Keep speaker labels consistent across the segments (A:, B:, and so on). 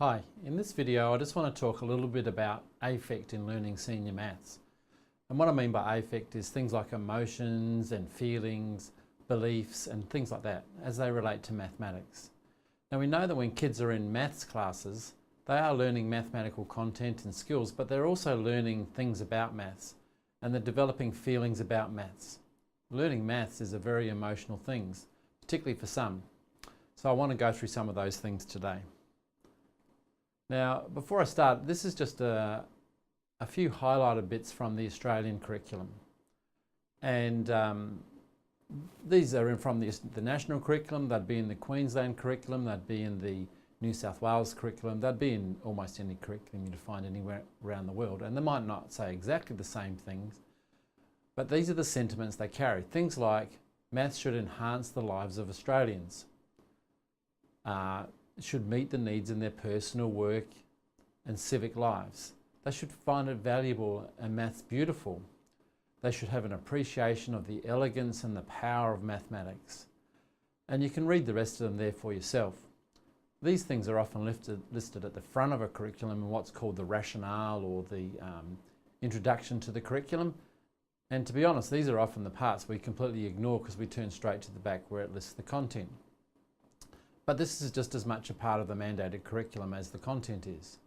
A: Hi, in this video I just want to talk a little bit about affect in learning senior maths. And what I mean by affect is things like emotions and feelings, beliefs and things like that as they relate to mathematics. Now we know that when kids are in maths classes, they are learning mathematical content and skills, but they're also learning things about maths and they're developing feelings about maths. Learning maths is a very emotional thing, particularly for some. So I want to go through some of those things today. Now, before I start, this is just a few highlighted bits from the Australian curriculum. And these are from the national curriculum, they'd be in the Queensland curriculum, they'd be in the New South Wales curriculum, they'd be in almost any curriculum you'd find anywhere around the world. And they might not say exactly the same things, but these are the sentiments they carry. Things like maths should enhance the lives of Australians. Should meet the needs in their personal, work and civic lives. They should find it valuable and maths beautiful. They should have an appreciation of the elegance and the power of mathematics. And you can read the rest of them there for yourself. These things are often listed at the front of a curriculum in what's called the rationale or the introduction to the curriculum. And to be honest, these are often the parts we completely ignore because we turn straight to the back where it lists the content. But this is just as much a part of the mandated curriculum as the content is.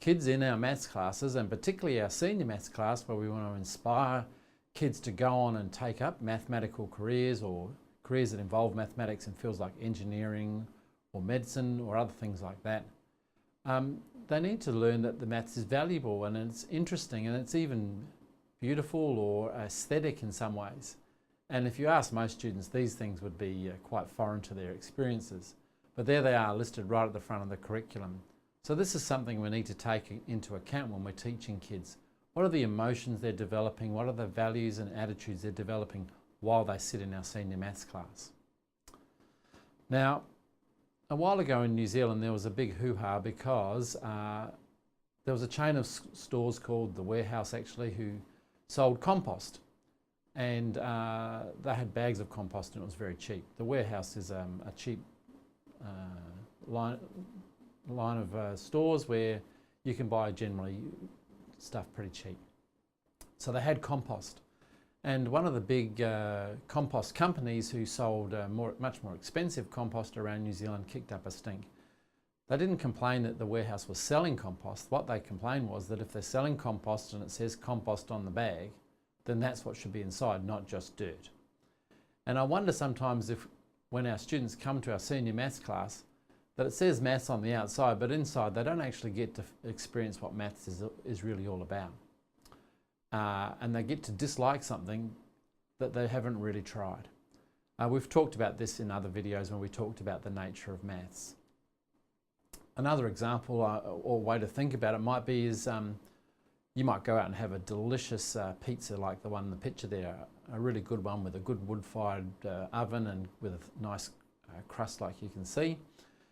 A: Kids in our maths classes, and particularly our senior maths class where we want to inspire kids to go on and take up mathematical careers or careers that involve mathematics in fields like engineering or medicine or other things like that, they need to learn that the maths is valuable and it's interesting and it's even beautiful or aesthetic in some ways. And if you ask most students, these things would be quite foreign to their experiences. But there they are listed right at the front of the curriculum. So this is something we need to take into account when we're teaching kids. What are the emotions they're developing? What are the values and attitudes they're developing while they sit in our senior maths class? Now, a while ago in New Zealand there was a big hoo-ha because there was a chain of stores called The Warehouse actually who sold compost. And they had bags of compost and it was very cheap. The Warehouse is a cheap line of stores where you can buy generally stuff pretty cheap. So they had compost. And one of the big compost companies who sold much more expensive compost around New Zealand kicked up a stink. They didn't complain that the Warehouse was selling compost. What they complained was that if they're selling compost and it says compost on the bag, then that's what should be inside, not just dirt. And I wonder sometimes if when our students come to our senior maths class, that it says maths on the outside, but inside they don't actually get to experience what maths is really all about. And they get to dislike something that they haven't really tried. We've talked about this in other videos when we talked about the nature of maths. Another example or way to think about it might be is you might go out and have a delicious pizza like the one in the picture there, a really good one with a good wood-fired oven and with a nice crust like you can see.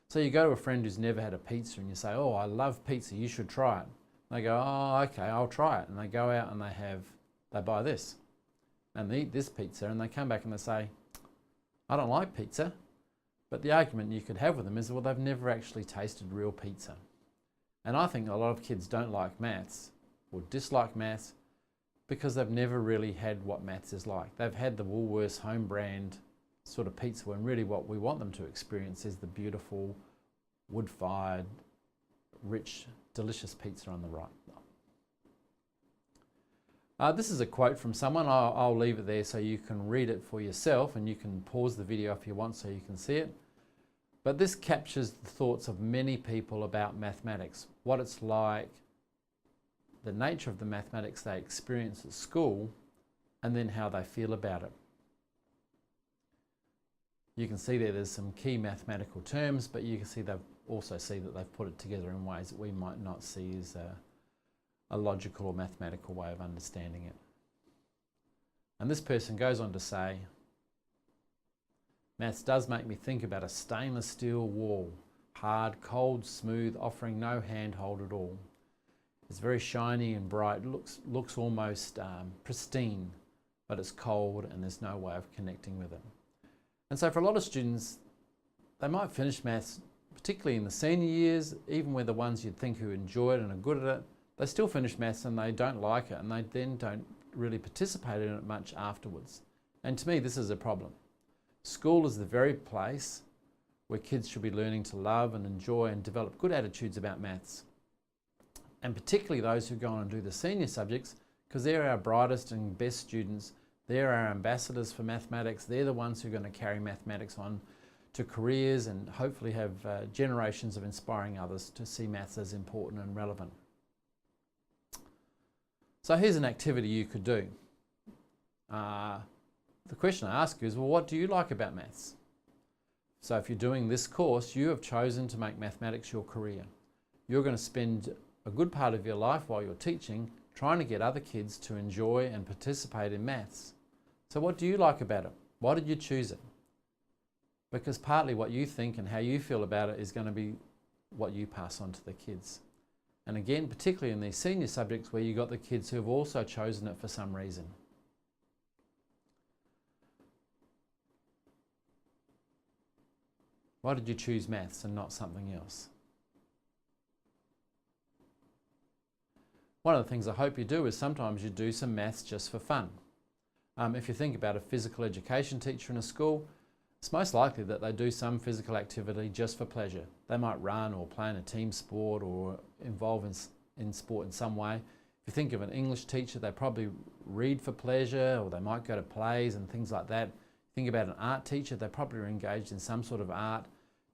A: So you go to a friend who's never had a pizza and you say, "Oh, I love pizza, you should try it." And they go, "Oh, okay, I'll try it." And they go out and they buy this and they eat this pizza and they come back and they say, "I don't like pizza." But the argument you could have with them is, well, they've never actually tasted real pizza. And I think a lot of kids don't like maths or dislike maths because they've never really had what maths is like. They've had the Woolworths home brand sort of pizza when really what we want them to experience is the beautiful, wood-fired, rich, delicious pizza on the right. This is a quote from someone. I'll leave it there so you can read it for yourself and you can pause the video if you want so you can see it. But this captures the thoughts of many people about mathematics, what it's like, the nature of the mathematics they experience at school, and then how they feel about it. You can see there's some key mathematical terms, but you can also see that they've put it together in ways that we might not see as a logical or mathematical way of understanding it. And this person goes on to say, "Maths does make me think about a stainless steel wall, hard, cold, smooth, offering no handhold at all. It's very shiny and bright, looks almost pristine, but it's cold and there's no way of connecting with it." And so for a lot of students, they might finish maths particularly in the senior years, even with the ones you'd think who enjoy it and are good at it, they still finish maths and they don't like it, and they then don't really participate in it much afterwards. And to me, this is a problem. School is the very place where kids should be learning to love and enjoy and develop good attitudes about maths. And particularly those who go on and do the senior subjects, because they're our brightest and best students. They're our ambassadors for mathematics. They're the ones who are going to carry mathematics on to careers and hopefully have generations of inspiring others to see maths as important and relevant. So here's an activity you could do. The question I ask you is, well, what do you like about maths? So if you're doing this course, you have chosen to make mathematics your career. You're going to spend a good part of your life while you're teaching trying to get other kids to enjoy and participate in maths. So what do you like about it? Why did you choose it? Because partly what you think and how you feel about it is going to be what you pass on to the kids. And again, particularly in these senior subjects where you've got the kids who have also chosen it for some reason. Why did you choose maths and not something else? One of the things I hope you do is sometimes you do some maths just for fun. If you think about a physical education teacher in a school, it's most likely that they do some physical activity just for pleasure. They might run or play in a team sport or involve in sport in some way. If you think of an English teacher, they probably read for pleasure, or they might go to plays and things like that. Think about an art teacher, they probably are engaged in some sort of art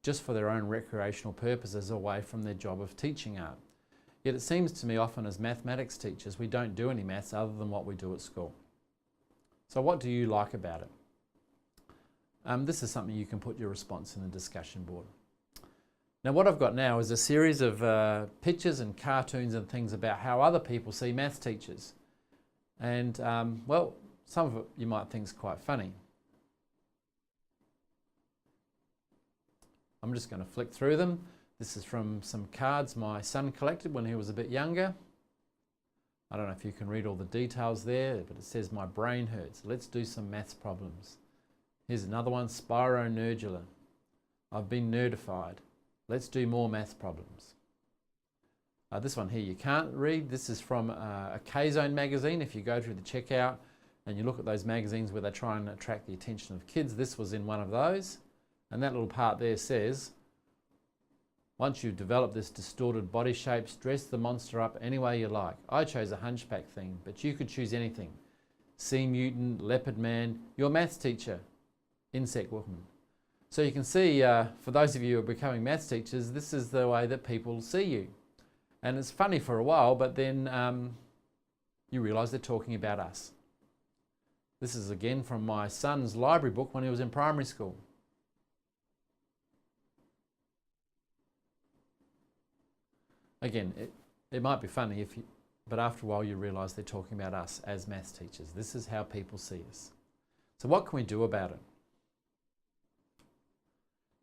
A: just for their own recreational purposes away from their job of teaching art. Yet it seems to me often as mathematics teachers we don't do any maths other than what we do at school. So what do you like about it? This is something you can put your response in the discussion board. Now what I've got now is a series of pictures and cartoons and things about how other people see maths teachers. And well, some of it you might think is quite funny. I'm just going to flick through them. This is from some cards my son collected when he was a bit younger. I don't know if you can read all the details there, but it says, "My brain hurts. Let's do some maths problems." Here's another one, "Spironerdula. I've been nerdified. Let's do more maths problems." This one here you can't read. This is from a K-Zone magazine. If you go through the checkout and you look at those magazines where they try and attract the attention of kids, this was in one of those. And that little part there says, "Once you've developed this distorted body shape, dress the monster up any way you like. I chose a hunchback thing, but you could choose anything. Sea mutant, leopard man, your maths teacher, insect woman." So you can see, for those of you who are becoming maths teachers, this is the way that people see you. And it's funny for a while, but then you realise they're talking about us. This is again from my son's library book when he was in primary school. Again, it might be funny, but after a while you realise they're talking about us as maths teachers. This is how people see us. So what can we do about it?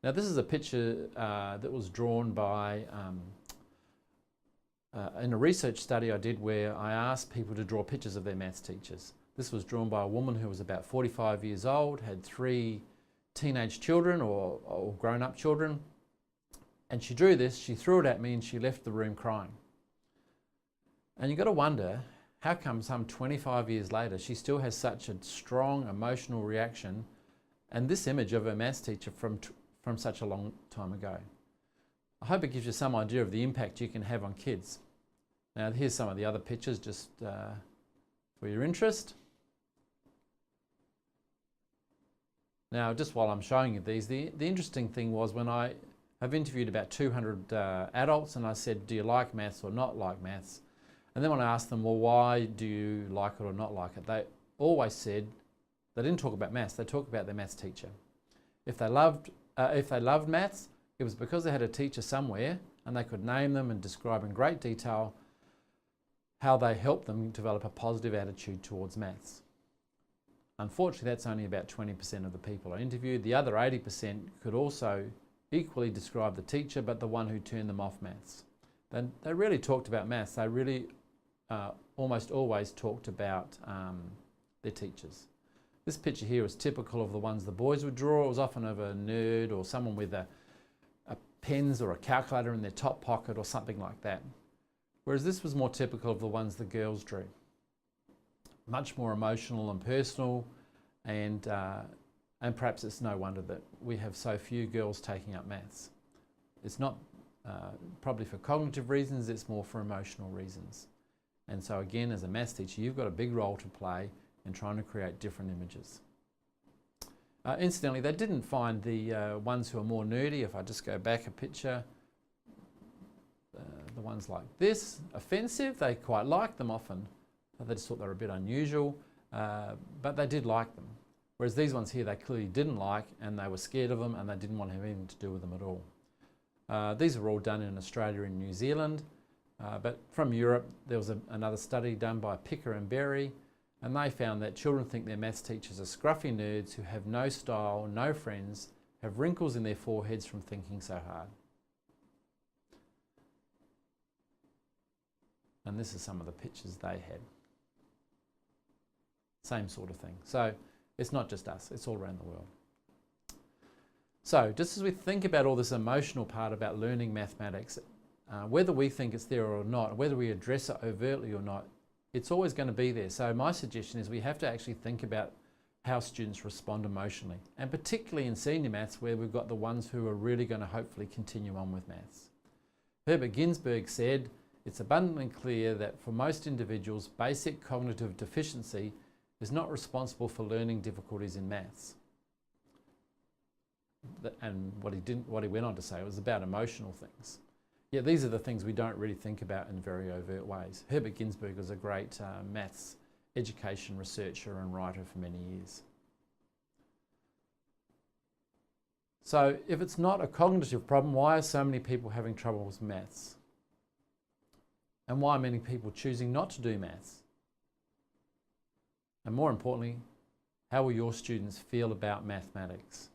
A: Now this is a picture that was drawn by, in a research study I did where I asked people to draw pictures of their maths teachers. This was drawn by a woman who was about 45 years old, had 3 teenage children or grown-up children. And she drew this, she threw it at me and she left the room crying. And you've got to wonder, how come some 25 years later she still has such a strong emotional reaction and this image of her maths teacher from such a long time ago? I hope it gives you some idea of the impact you can have on kids. Now here's some of the other pictures just for your interest. Now just while I'm showing you these, the interesting thing was when I've interviewed about 200 adults and I said, "Do you like maths or not like maths?" And then when I asked them, "Well, why do you like it or not like it?" they always said they didn't talk about maths, they talked about their maths teacher. If they loved maths, it was because they had a teacher somewhere and they could name them and describe in great detail how they helped them develop a positive attitude towards maths. Unfortunately, that's only about 20% of the people I interviewed. The other 80% could also equally describe the teacher, but the one who turned them off maths. They really talked about maths. They really almost always talked about their teachers. This picture here is typical of the ones the boys would draw. It was often of a nerd or someone with a pens or a calculator in their top pocket or something like that. Whereas this was more typical of the ones the girls drew. Much more emotional and personal, and perhaps it's no wonder that we have so few girls taking up maths. It's not probably for cognitive reasons, it's more for emotional reasons. And so again, as a maths teacher, you've got a big role to play in trying to create different images. Incidentally, they didn't find the ones who are more nerdy, if I just go back a picture, the ones like this, offensive. They quite liked them often. They just thought they were a bit unusual, but they did like them. Whereas these ones here, they clearly didn't like, and they were scared of them, and they didn't want to have anything to do with them at all. These were all done in Australia and New Zealand, but from Europe, there was another study done by Picker and Berry, and they found that children think their maths teachers are scruffy nerds who have no style, no friends, have wrinkles in their foreheads from thinking so hard. And this is some of the pictures they had. Same sort of thing. So it's not just us, it's all around the world. So just as we think about all this emotional part about learning mathematics, whether we think it's there or not, whether we address it overtly or not, it's always going to be there. So my suggestion is we have to actually think about how students respond emotionally, and particularly in senior maths where we've got the ones who are really going to hopefully continue on with maths. Herbert Ginsberg said, "It's abundantly clear that for most individuals, basic cognitive deficiency is not responsible for learning difficulties in maths." And what he went on to say was about emotional things. Yet these are the things we don't really think about in very overt ways. Herbert Ginsberg was a great maths education researcher and writer for many years. So if it's not a cognitive problem, why are so many people having trouble with maths? And why are many people choosing not to do maths? And more importantly, how will your students feel about mathematics?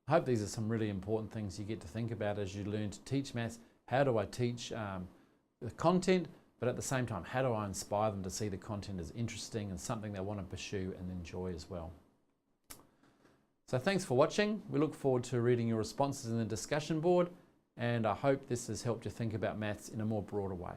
A: I hope these are some really important things you get to think about as you learn to teach maths. How do I teach the content, but at the same time, how do I inspire them to see the content as interesting and something they want to pursue and enjoy as well? So thanks for watching. We look forward to reading your responses in the discussion board, and I hope this has helped you think about maths in a more broader way.